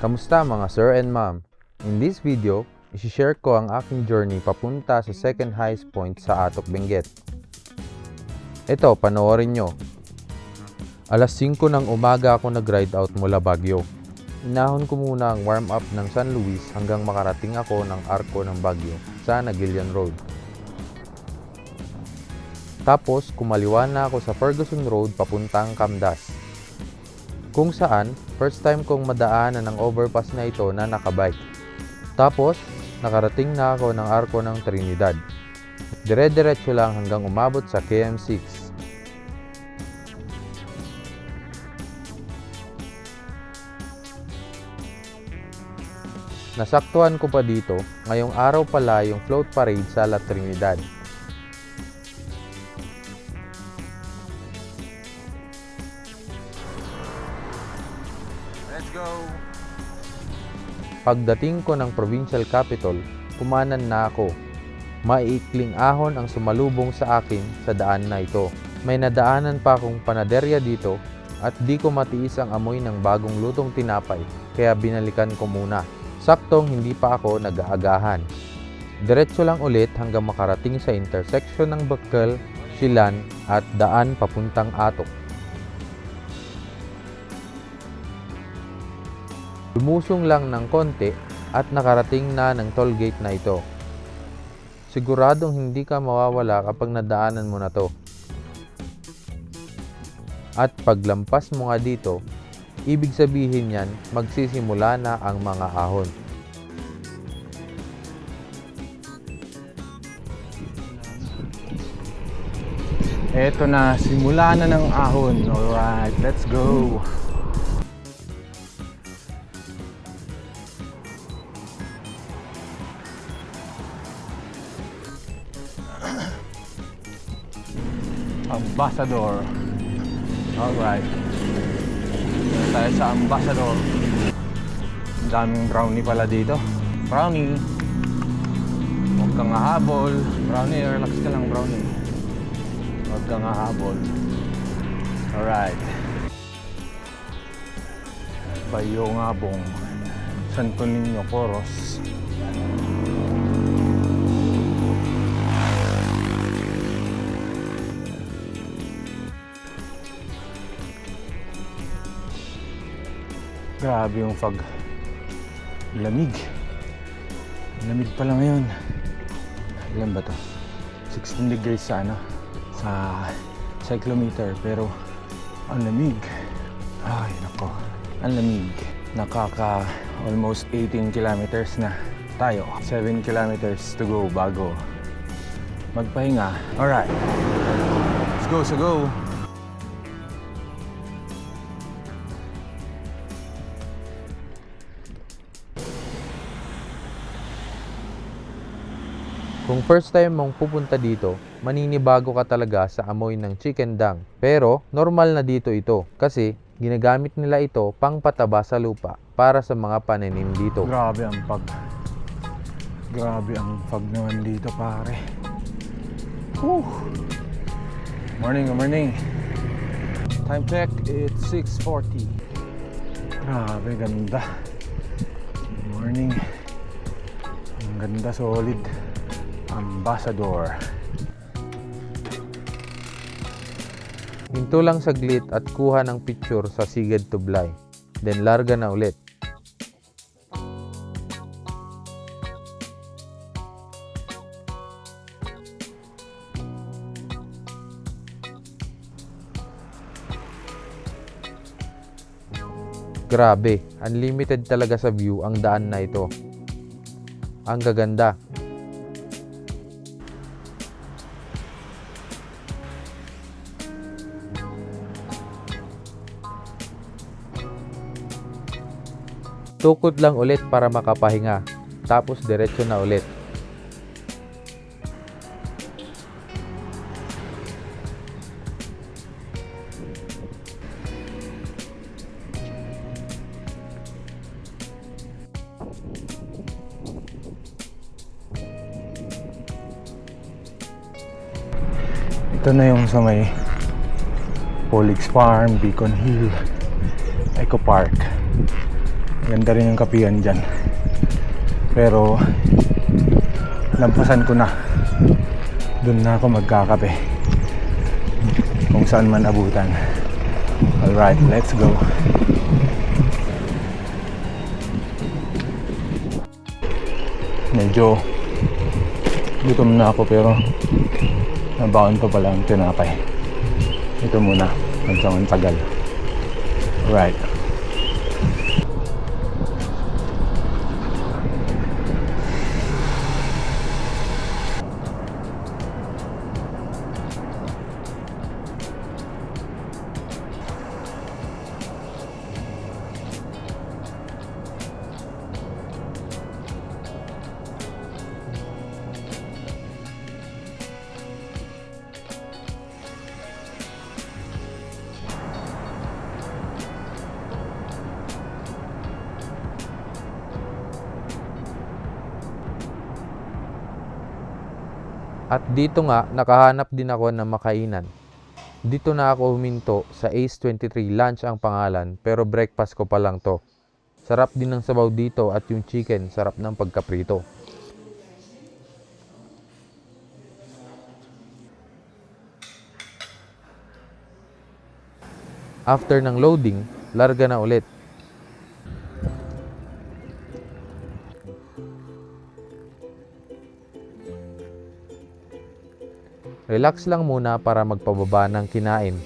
Kamusta mga sir and ma'am? In this video, isi-share ko ang aking journey papunta sa second highest point sa Atok Benguet. Ito, panoorin nyo. Alas 5 ng umaga ako nag-ride out mula Baguio. Inahon ko muna ang warm up ng San Luis hanggang makarating ako ng Arco ng Baguio sa Nagilian Road. Tapos, kumaliwa na ako sa Ferguson Road papuntang Camdas. Kung saan, first time kong madaanan ang overpass na ito na nakabike. Tapos, nakarating na ako ng Arco ng Trinidad. Dire-diretso lang hanggang umabot sa KM6. Nasaktuhan ko pa dito, ngayong araw pala yung float parade sa La Trinidad. Let's go! Pagdating ko ng provincial capital, kumanan na ako. Maiikling ahon ang sumalubong sa akin sa daan na ito. May nadaanan pa akong panaderya dito at di ko matiis ang amoy ng bagong lutong tinapay kaya binalikan ko muna. Saktong hindi pa ako nag-aagahan. Diretso lang ulit hanggang makarating sa intersection ng Bakal, Silan at daan papuntang Atok. Lumusong lang ng konti at nakarating na ng toll gate na ito. Siguradong hindi ka mawawala kapag nadaanan mo na to. At paglampas mo nga dito, ibig sabihin yan magsisimula na ang mga ahon. Eto na, simula na ng ahon. Alright, let's go! Ambassador. Alright. Dito tayo sa Ambassador. Ang daming brownie pala dito. Brownie. Huwag kang hahabol. Brownie, relax ka lang, brownie. Huwag kang hahabol. Alright. Bayo Ngabong. Santo Niño, Coros. Grabe yung fog. Lamig. Lamig pala ngayon. Ilan ba to? 16 degrees sa cyclometer, pero ang lamig. Ay nako, ang lamig. Nakaka almost 18 kilometers na tayo. 7 kilometers to go bago magpahinga. Alright, let's go, so go. Kung first time mong pupunta dito, maninibago ka talaga sa amoy ng chicken dung. Pero normal na dito ito kasi ginagamit nila ito pang pataba sa lupa para sa mga pananim dito. Grabe ang pag. Grabe ang pag naman dito, pare. Whew. Morning, good morning. Time check, it's 6:40. Grabe, ganda. Good morning. Ang ganda, solid. Ambassador. Hinto lang saglit at kuha ng picture sa Sigad Tublay. Then larga na ulit. Grabe, unlimited talaga sa view ang daan na ito. Ang gaganda. Tukod lang ulit para makapahinga, tapos diretso na ulit. Ito na yung sa may Polix Farm, Beacon Hill, Eco Park. Ganda rin yung kapihan dyan. Pero lampasan ko na. Doon na ako magkakape. Kung saan man abutan. Alright, let's go. Medyo gutom na ako pero nabaon pa pala ang tinapay. Ito muna, hanggang tagal. Right. At dito nga, nakahanap din ako ng makainan. Dito na ako huminto sa Ace 23, lunch ang pangalan, pero breakfast ko pa lang to. Sarap din ng sabaw dito at yung chicken, sarap ng pagkaprito. After ng loading, larga na ulit. Relax lang muna para magpababa ng kinain.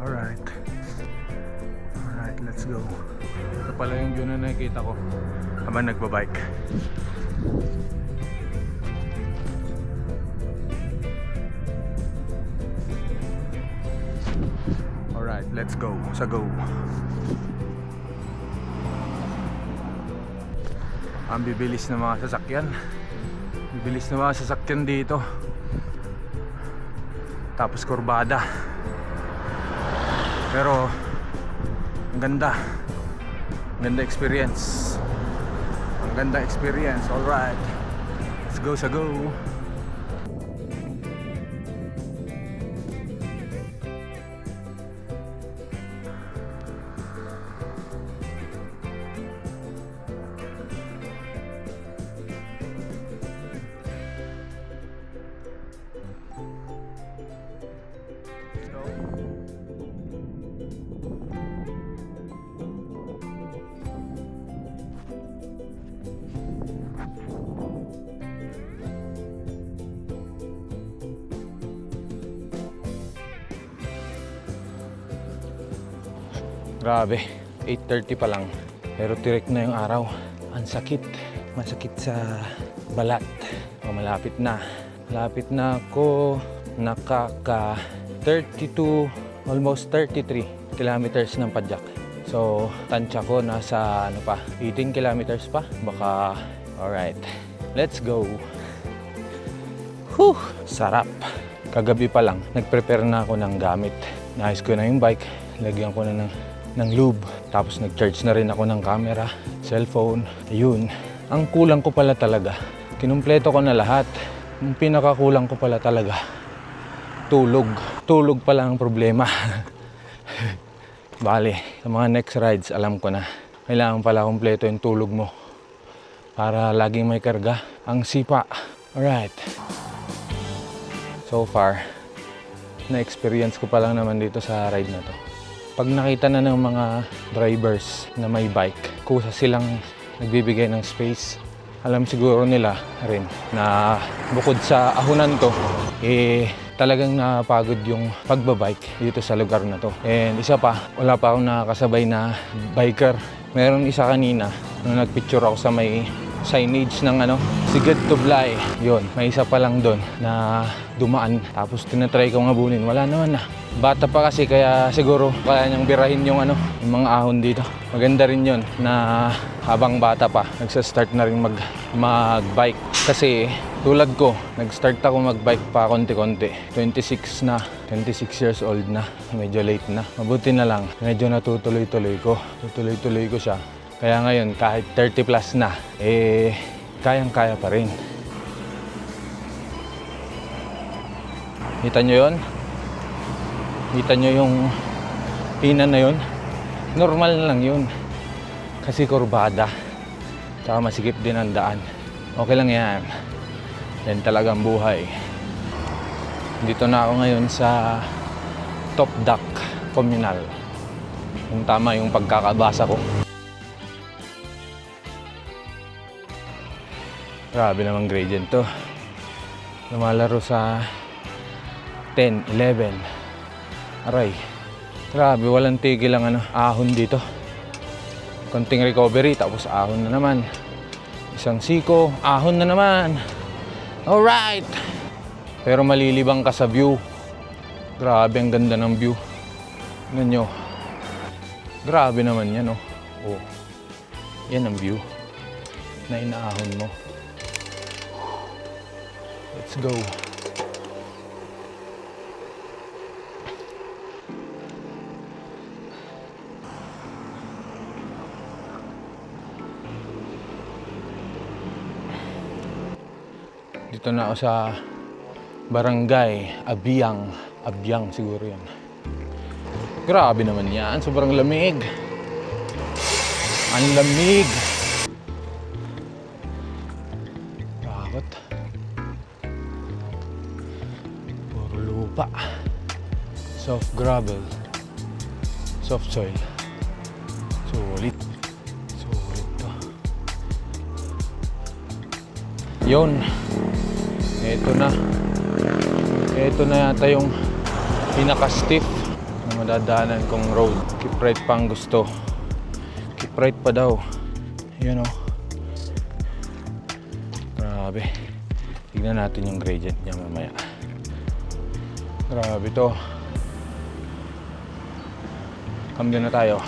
Alright, let's go. Ito pala yung view na nakikita ko habang nagbabike. Alright, let's go. Sa go. Ang bibilis ng mga sasakyan. Bibilis ng mga sasakyan dito. Tapos kurbada. Pero ang ganda. Ang ganda experience. Ang ganda experience. Alright. Let's go sa go. Grabe, 8:30 pa lang. Pero tirik na yung araw. Ang sakit. Masakit sa balat. O, malapit na. Malapit na ako. Nakaka 32, almost 33 kilometers ng padyak. So, tansya ko nasa 18 kilometers pa. Baka, alright. Let's go. Whew, sarap. Kagabi pa lang, nag-prepare na ako ng gamit. Naayos ko na yung bike. Lagyan ko na ng lube. Tapos nag-charge na rin ako ng camera, cellphone. Ayun. Ang kulang ko pala talaga, kinumpleto ko na lahat. Ang pinakakulang ko pala talaga, tulog. Tulog pala ang problema. Bale, sa mga next rides, alam ko na. Kailangan pala kumpleto yung tulog mo para laging may karga ang sipa. Alright. So far, na-experience ko pa lang naman dito sa ride na to. Pag nakita na ng mga drivers na may bike, kusa silang nagbibigay ng space. Alam siguro nila rin na bukod sa ahunan to, talagang napagod yung pagbabike dito sa lugar na to. And isa pa, wala pa akong nakakasabay na biker. Meron isa kanina, nung nagpicture ako sa may signage ng Sigad to Blay. Yun, may isa pa lang doon na dumaan. Tapos tinatry ko ngabunin, wala naman na. Bata pa kasi kaya siguro kaya niyang birahin yung yung mga ahon dito. Maganda rin yun na habang bata pa, nagsa-start na rin mag-bike. Kasi Tulad ko, nag-start ako mag-bike pa konti-konti. 26 na, 26 years old na. Medyo late na. Mabuti na lang, medyo natutuloy-tuloy ko. Tutuloy-tuloy ko siya. Kaya ngayon, kahit 30 plus na, kayang-kaya pa rin. Kita nyo yun? Kita nyo yung pinan na yun? Normal na lang yun. Kasi kurbada. Tsaka masikip din ang daan. Okay lang yan. Yan talagang buhay. Dito na ako ngayon sa Top Dock Communal. Kung tama yung pagkakabasa ko. Grabe namang gradient to. Lumalaro sa 10, 11. Aray. Grabe, walang tigil ang ahon dito. Konting recovery, tapos ahon na naman. Isang siko, ahon na naman. Alright! Pero malilibang ka sa view. Grabe, ang ganda ng view. Tingnan nyo. Grabe naman yan, oh. Oh. Yan ang view na inaahon mo. Let's go. Dito na ako sa Barangay Abiang siguro yan. Grabe naman yan, sobrang lamig. Ang lamig. Bakit? Puro lupa. Soft gravel. Soft soil. Sulit. Sulit to. Yun. Ito na yata yung pinaka-stiff na madadaanan kong road. Keep right pa ang gusto. Keep right pa daw. Yun o. Grabe. Tignan natin yung gradient niya mamaya. Grabe to. Cambio na tayo.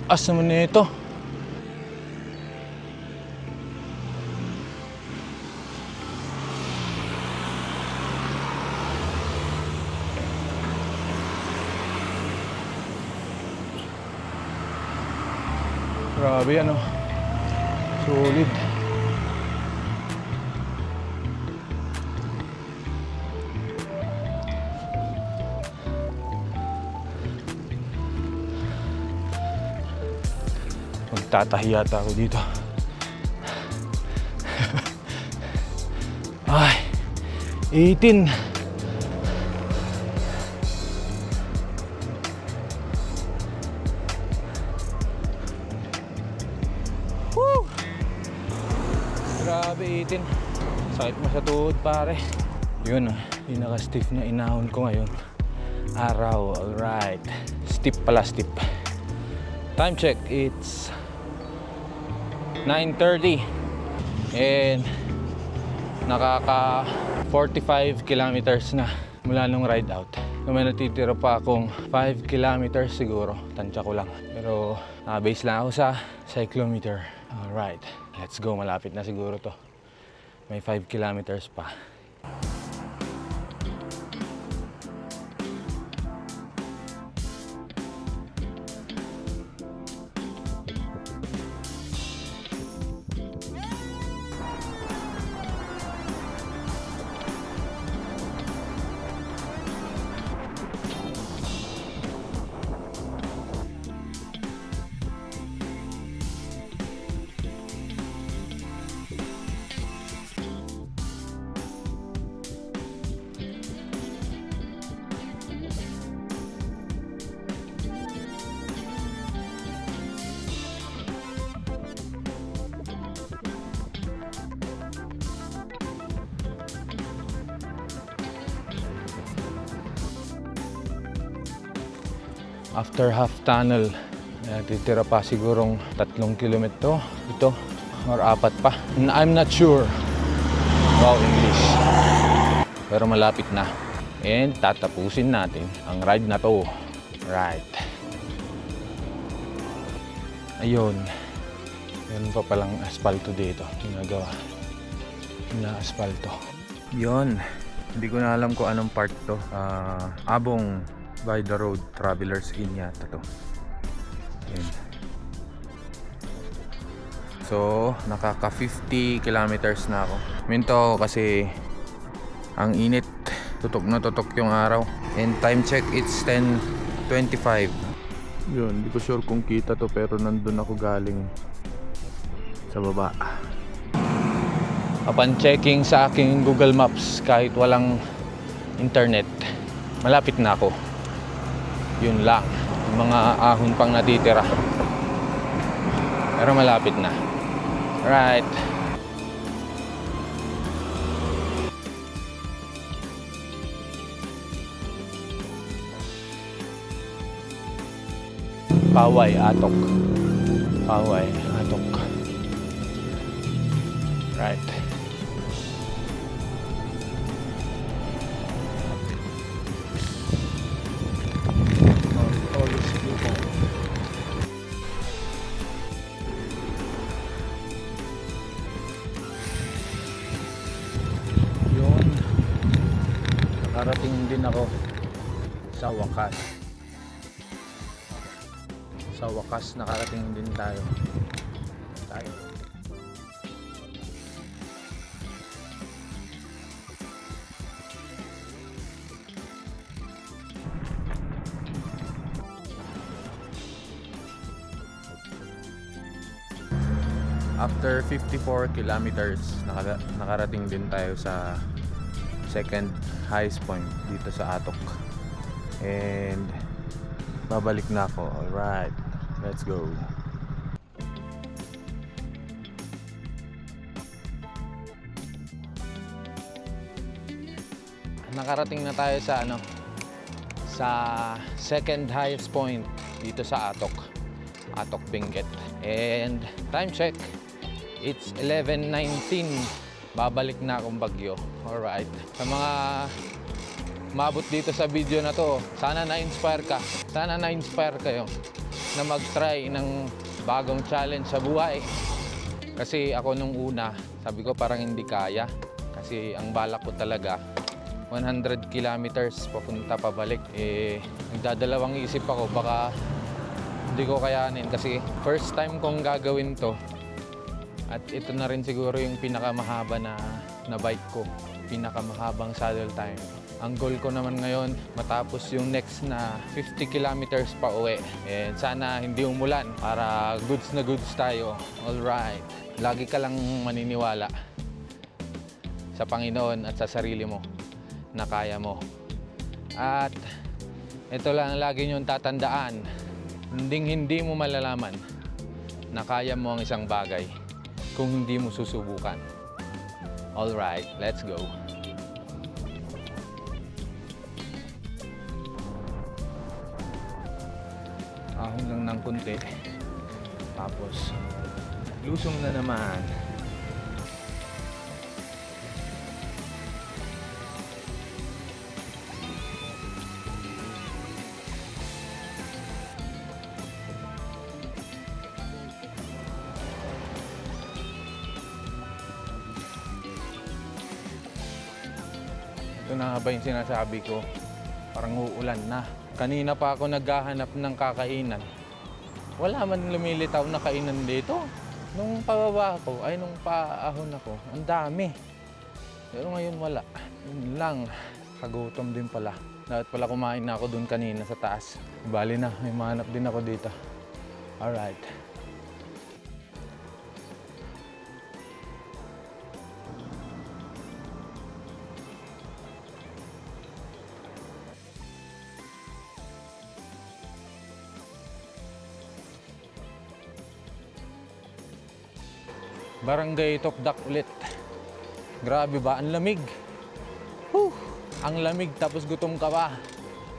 Taas naman nito. Grabe ano. Solid. Magtatahi yata ako dito. Ay, 18. Woo! Grabe, 18. Sakit mo sa tuhod, pare. Yun, pinaka-stiff na inahon ko ngayon. Araw, alright. Steep pala, steep. Time check, it's 9:30 and nakaka 45 kilometers na mula nung ride out. So may natitira pa akong 5 kilometers siguro, tansya ko lang. Pero naka-base lang ako sa cyclometer. Alright, let's go, malapit na siguro to. May 5 kilometers pa. After half tunnel, titira pa sigurong 3 kilometro ito or 4 pa. I'm not sure. Wow, English. Pero malapit na. And tatapusin natin ang ride na to. Right. Ayun. Meron pa palang asfalto dito. Ginagawa na asfalto. Yun. Hindi ko na alam kung anong part to. Abong by the road travelers in yata to. Yun. So, nakaka 50 kilometers na ako. Minto kasi ang init. Tutok na tutok yung araw. And time check, it's 10:25. Yun, hindi ko sure kung kita to pero nandun ako galing sa baba. Upon checking sa aking Google Maps, kahit walang internet, malapit na ako. Yun lang, yung mga ahon pang natitira. Pero malapit na. Right. Paway, Atok. Paway, Atok. Right. Yun. Nakarating din ako sa wakas. Sa wakas nakarating din tayo. After 54 kilometers, nakarating din tayo sa second highest point dito sa Atok. And babalik na ako. Alright, let's go. Nakarating na tayo sa sa second highest point dito sa Atok. Atok Benguet. And time check, it's 11:19. Babalik na akong Baguio. Alright. Sa mga mabot dito sa video na to, sana na-inspire ka. Sana na-inspire kayo na mag-try ng bagong challenge sa buhay. Kasi ako nung una, sabi ko parang hindi kaya. Kasi ang balak ko talaga, 100 kilometers papunta pabalik. Nagdadalawang isip ako, baka hindi ko kayanin. Kasi first time kong gagawin to. At ito na rin siguro yung pinakamahaba na bike ko. Pinakamahabang saddle time. Ang goal ko naman ngayon, matapos yung next na 50 kilometers pa uwi. And sana hindi umulan para goods na goods tayo. Alright. Lagi ka lang maniniwala sa Panginoon at sa sarili mo na kaya mo. At ito lang lagi niyong tatandaan. Hindi mo malalaman na kaya mo ang isang bagay kung hindi mo susubukan. Alright, let's go. Ahon lang ng kunti. Tapos, lusong na naman. Ito na nga ba yung sinasabi ko? Parang uulan na. Kanina pa ako naghahanap ng kakainan. Wala man lumilitaw na kainan dito. Nung pababa ako, ay nung paahon ako, ang dami. Pero ngayon wala. Yun lang, kagutom din pala. Dapat pala kumain na ako dun kanina sa taas. Bali na, may mahanap din ako dito. Alright. Barangay Tokdak ulit. Grabe ba? Ang lamig. Whew! Ang lamig tapos gutom ka pa.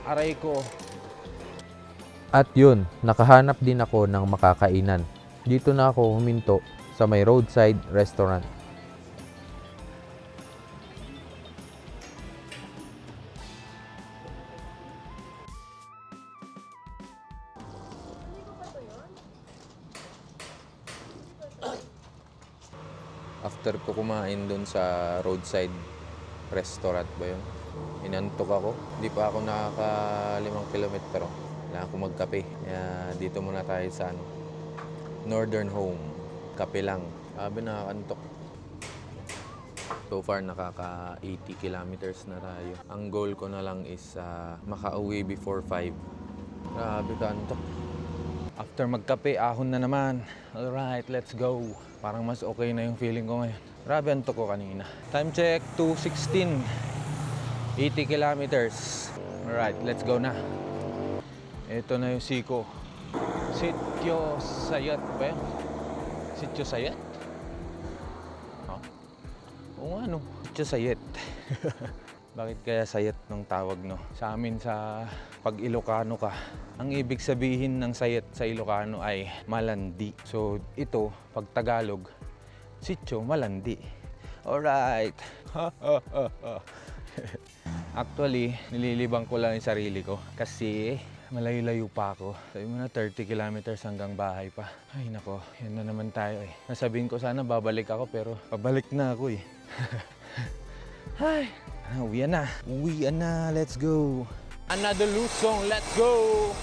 Aray ko. At yun, nakahanap din ako ng makakainan. Dito na ako huminto sa may roadside restaurant. After ko kumain dun sa roadside restaurant ba yun, inantok ako. Di pa ako nakaka 5 kilometro. Kailangan ko magkape. Kaya dito muna tayo sa Northern Home. Kape lang. Sabi nakakantok. So far, nakaka 80 kilometers na tayo. Ang goal ko na lang is makauwi before 5. Grabe kantok. After magkape, ahon na naman. Alright, let's go. Parang mas okay na yung feeling ko ngayon. Grabe antok ko kanina. Time check, 2:16. 80 kilometers. Alright, let's go na. Ito na yung siko. Sitio Sayat ba yan? Sitio Sayat? Huh? Oo nga no. Sitio Sayat. Bakit kaya Sayat nung tawag no? Sa amin sa pag Ilocano ka, ang ibig sabihin ng Sayat sa Ilocano ay malandi. So ito, pag Tagalog, Sitio Malandi. Alright. Actually, nililibang ko lang yung sarili ko kasi malayo-layo pa ako. Sabi mo na 30 kilometers hanggang bahay pa. Ay nako, yan na naman tayo eh. Nasabihin ko sana babalik ako pero pabalik na ako eh. Ay, uwian na. Uwian na, let's go. Another Lusong, let's go!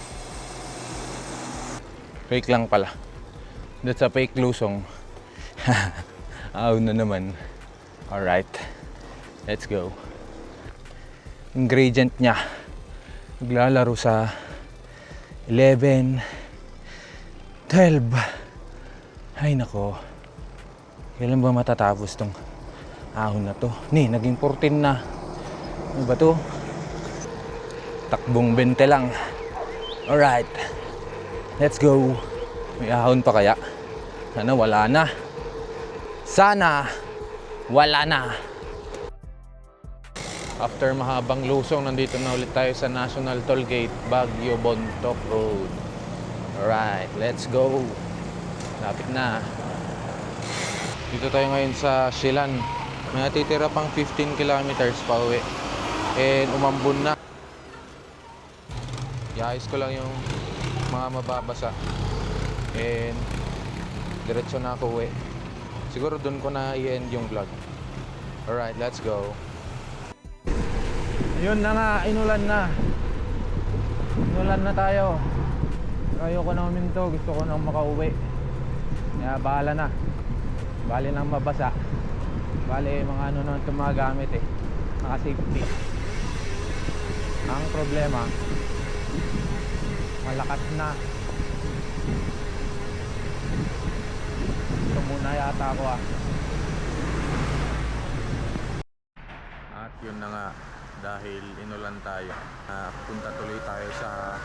Fake lang pala. That's a fake Lusong. Aw na naman. Alright, let's go. Ingredient niya. Maglalaro sa 11, 12. Ay nako. Kailan ba matatapos tong ahon na to? Naging 14 na. Ano ba to? Takbong 20 lang. Alright. Let's go. May ahon pa kaya? Sana wala na. Sana wala na. After mahabang lusong, nandito na ulit tayo sa National Tollgate, Baguio Bontoc Road. Alright, let's go. Lapit na. Dito tayo ngayon sa Silan. May natitira pang 15 kilometers pa uwi. And umambon na. Iayos ko lang yung mga mababasa. And diretso na ako uwi. Siguro dun ko na i-end yung vlog. Alright, let's go. Ayun na nga, inulan na. Inulan na tayo. Ayoko na uminto, gusto ko nang makauwi. Kaya bahala na. Bali nang mabasa. Bali mga ano na itong mga gamit eh. Naka-safety. Ang problema, malakas na. Ito muna yata ako ah. At yun na nga, dahil inulan tayo, punta tuloy tayo sa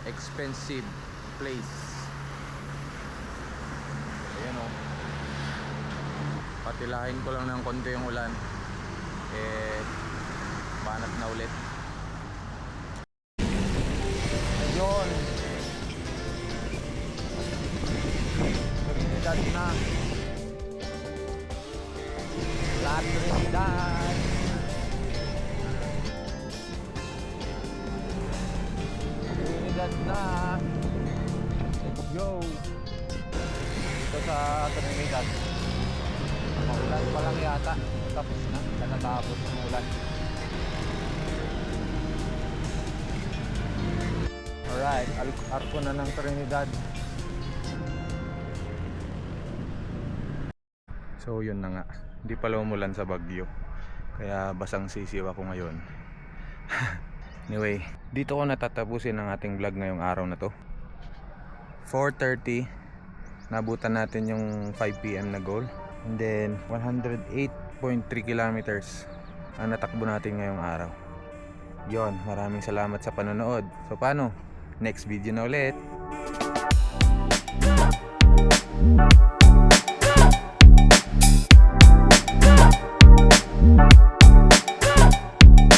expensive place. Ayan o, patilahin ko lang ng konti yung ulan, banat na ulit. Ayun, Trinidad na. La Trinidad. Trinidad na. Let's go. Dito sa Trinidad, maulan pa lang yata. Tapos na, natapos ng ulan. Alright, arko na ng Trinidad. So yun na nga, hindi pala umulan sa Baguio, kaya basang sisiw ako ngayon. Anyway, dito ko natatapusin ang ating vlog ngayong araw na to. 4:30, nabutan natin yung 5 PM na goal. And then 108.3 kilometers ang natakbo natin ngayong araw. Yon, maraming salamat sa panonood. So paano? Next video na ulit.